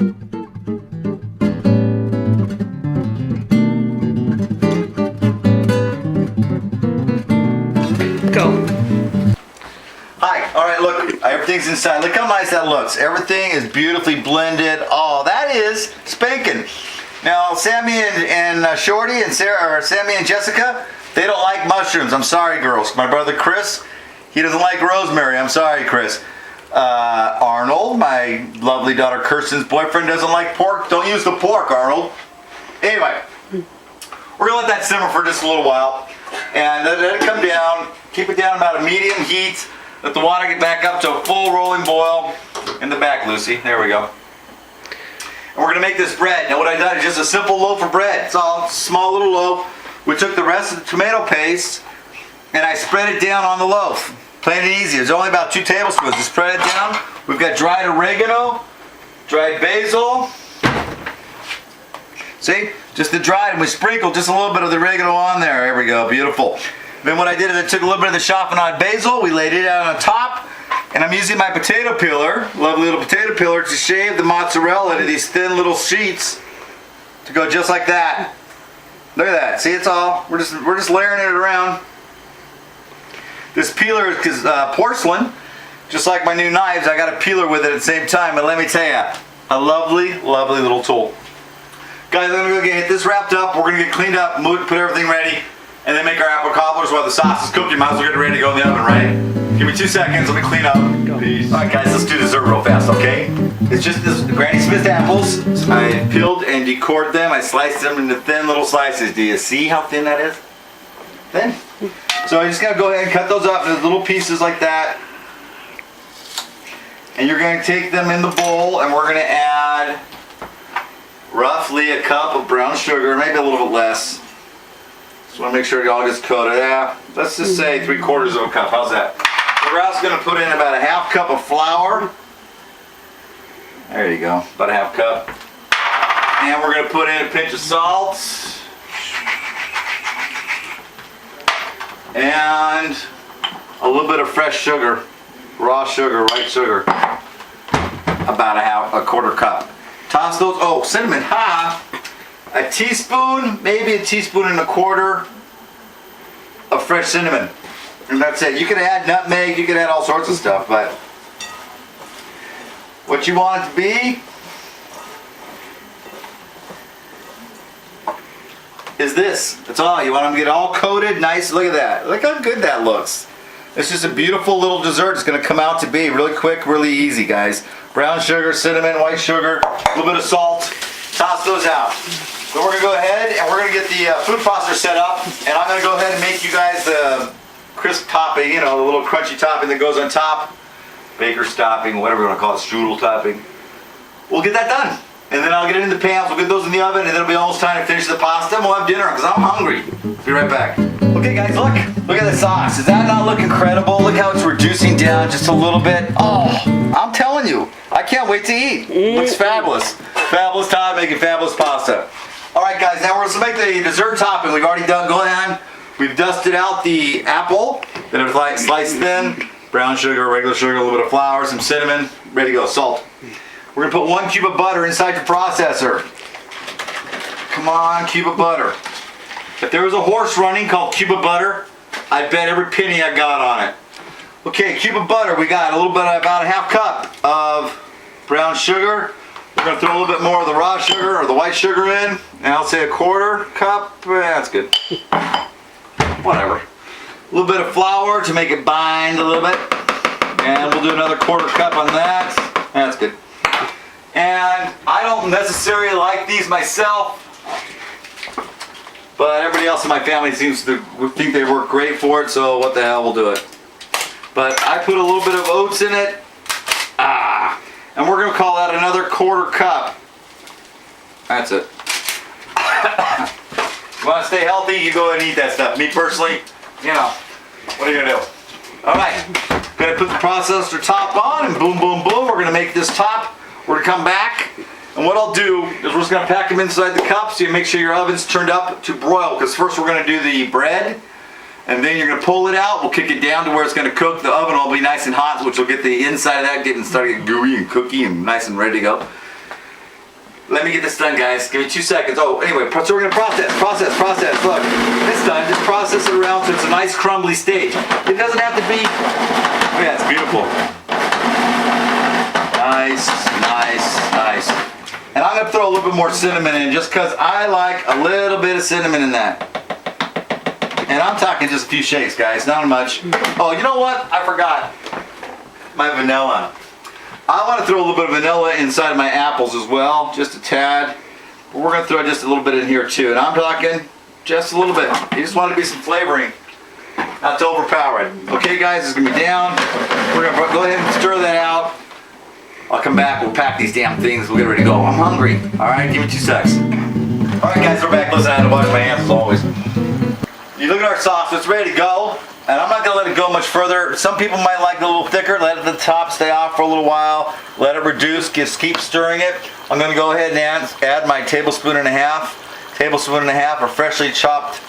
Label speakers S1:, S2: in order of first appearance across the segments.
S1: Go.
S2: Hi, all right, look, everything's inside. Look how nice that looks. Everything is beautifully blended. Oh, that is spanking. Now, Sammy and Shorty and Sarah, or Sammy and Jessica, they don't like mushrooms. I'm sorry, girls. My brother Chris, he doesn't like rosemary. I'm sorry, Chris. Arnold, my lovely daughter Kirsten's boyfriend, doesn't like pork. Don't use the pork, Arnold. Anyway, we're gonna let that simmer for just a little while. And let it come down. Keep it down about a medium heat. Let the water get back up to a full rolling boil. In the back, Lucy. There we go. And we're going to make this bread. Now what I done is just a simple loaf of bread. It's all small little loaf. We took the rest of the tomato paste and I spread it down on the loaf. Plain and easy. It's only about 2 tablespoons. Just spread it down. We've got dried oregano, dried basil. See? Just the dried, and we sprinkled just a little bit of the oregano on there. There we go. Beautiful. Then what I did is I took a little bit of the chiffonade basil. We laid it out on top. And I'm using my potato peeler, lovely little potato peeler, to shave the mozzarella into these thin little sheets to go just like that. Look at that. See, it's all, we're just layering it around. This peeler is porcelain, just like my new knives. I got a peeler with it at the same time, and let me tell you, a lovely, lovely little tool. Guys, I'm gonna go get this wrapped up. We're gonna get cleaned up, put everything ready, and then make our apple cobblers while the sauce is cooking. Might as well get it ready to go in the oven, right? Give me 2 seconds, let me clean up. Peace. Alright guys, let's do dessert real fast, okay? It's just this Granny Smith apples. I peeled and decored them. I sliced them into thin little slices. Do you see how thin that is? Thin. So I just gotta go ahead and cut those up into little pieces like that. And you're gonna take them in the bowl and we're gonna add roughly a cup of brown sugar, maybe a little bit less. Just wanna make sure it all gets coated. Yeah, let's just say 3/4 of a cup. How's that? We're also going to put in about a half cup of flour. There you go, about a half cup. And we're going to put in a pinch of salt. And a little bit of fresh sugar, raw sugar, white sugar. About a quarter cup. Toss those, oh, cinnamon, a teaspoon, maybe a teaspoon and a quarter of fresh cinnamon. And that's it. You can add nutmeg, you can add all sorts of stuff, but what you want it to be is this. That's all. You want them to get all coated, nice. Look at that. Look how good that looks. It's just a beautiful little dessert. It's going to come out to be really quick, really easy, guys. Brown sugar, cinnamon, white sugar, a little bit of salt. Toss those out. So we're going to go ahead and we're going to get the food processor set up, and I'm going to go ahead and make you guys the crisp topping, you know, the little crunchy topping that goes on top. Baker's topping, whatever you want to call it, strudel topping. We'll get that done. And then I'll get it in the pans, we'll get those in the oven, and then it'll be almost time to finish the pasta, and we'll have dinner, because I'm hungry. Be right back. Okay guys, look at the sauce. Does that not look incredible? Look how it's reducing down just a little bit. Oh, I'm telling you, I can't wait to eat. Looks fabulous. Fabulous time making fabulous pasta. All right guys, now we're going to make the dessert topping. We've already done, go ahead. We've dusted out the apple that I've sliced thin, brown sugar, regular sugar, a little bit of flour, some cinnamon, ready to go, salt. We're gonna put 1 cube of butter inside the processor. Come on, cube of butter. If there was a horse running called cube of butter, I bet every penny I got on it. Okay, cube of butter, we got a little bit, about a half cup of brown sugar. We're gonna throw a little bit more of the raw sugar or the white sugar in, and I'll say a quarter cup, that's good. Whatever. A little bit of flour to make it bind a little bit. And we'll do another quarter cup on that. That's good. And I don't necessarily like these myself, but everybody else in my family seems to think they work great for it, so what the hell, we'll do it. But I put a little bit of oats in it. And we're gonna call that another quarter cup. That's it. You want to stay healthy, you go ahead and eat that stuff. Me personally, you know, what are you going to do? All right, going to put the processor top on, and boom, boom, boom. We're going to make this top. We're going to come back, and what I'll do is we're just going to pack them inside the cups. So you make sure your oven's turned up to broil, because first we're going to do the bread, and then you're going to pull it out. We'll kick it down to where it's going to cook. The oven will be nice and hot, which will get the inside of that started getting gooey and cookie and nice and ready to go. Let me get this done, guys. Give me 2 seconds. Oh, anyway, so we're gonna process. Look, it's done. Just process it around so it's a nice crumbly stage. It doesn't have to be. Oh yeah, it's beautiful. Nice. And I'm gonna throw a little bit more cinnamon in just because I like a little bit of cinnamon in that. And I'm talking just a few shakes, guys, not much. Oh, you know what? I forgot my vanilla. I want to throw a little bit of vanilla inside my apples as well, just a tad. But we're gonna throw just a little bit in here too. And I'm talking just a little bit. You just want to be some flavoring, not to overpower it. Okay, guys, it's gonna be down. We're gonna go ahead and stir that out. I'll come back, we'll pack these damn things, we'll get ready to go. I'm hungry. Alright, give me 2 seconds. Alright guys, we're back. Listen, I had to wash my hands as always. You look at our sauce, it's ready to go. And I'm not gonna let it go much further. Some people might like it a little thicker, let it at the top stay off for a little while, let it reduce, just keep stirring it. I'm gonna go ahead and add my tablespoon and a half of freshly chopped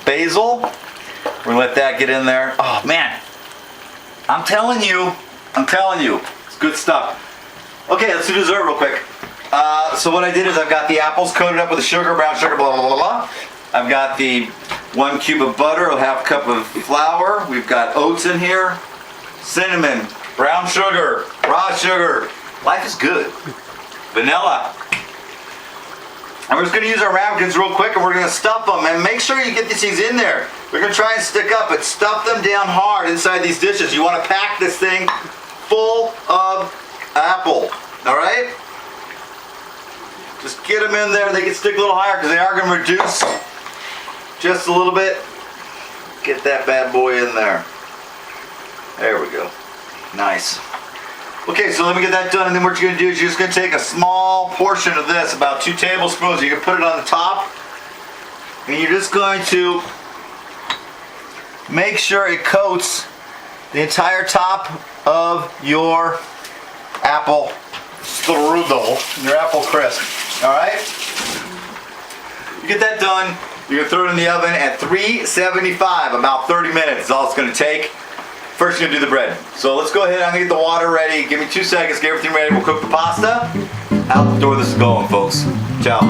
S2: basil. We're gonna let that get in there. Oh man, I'm telling you, it's good stuff. Okay, let's do dessert real quick. So what I did is I've got the apples coated up with the sugar, brown sugar, blah, blah, blah, blah. I've got the 1 cube of butter, a half cup of flour. We've got oats in here, cinnamon, brown sugar, raw sugar. Life is good. Vanilla. And we're just gonna use our ramekins real quick and we're gonna stuff them. And make sure you get these things in there. We're gonna try and stick up, but stuff them down hard inside these dishes. You wanna pack this thing full of apple, all right? Just get them in there. They can stick a little higher because they are going to reduce just a little bit. Get that bad boy in there. There we go. Nice. Okay, so let me get that done, and then what you're going to do is you're just going to take a small portion of this, about 2 tablespoons. You can put it on the top, and you're just going to make sure it coats the entire top of your apple strudel, your apple crisp. Alright? You get that done, you're going to throw it in the oven at 375, about 30 minutes is all it's going to take. First you're going to do the bread. So let's go ahead, I'm going to get the water ready. Give me 2 seconds, get everything ready, we'll cook the pasta. Out the door this is going, folks. Ciao.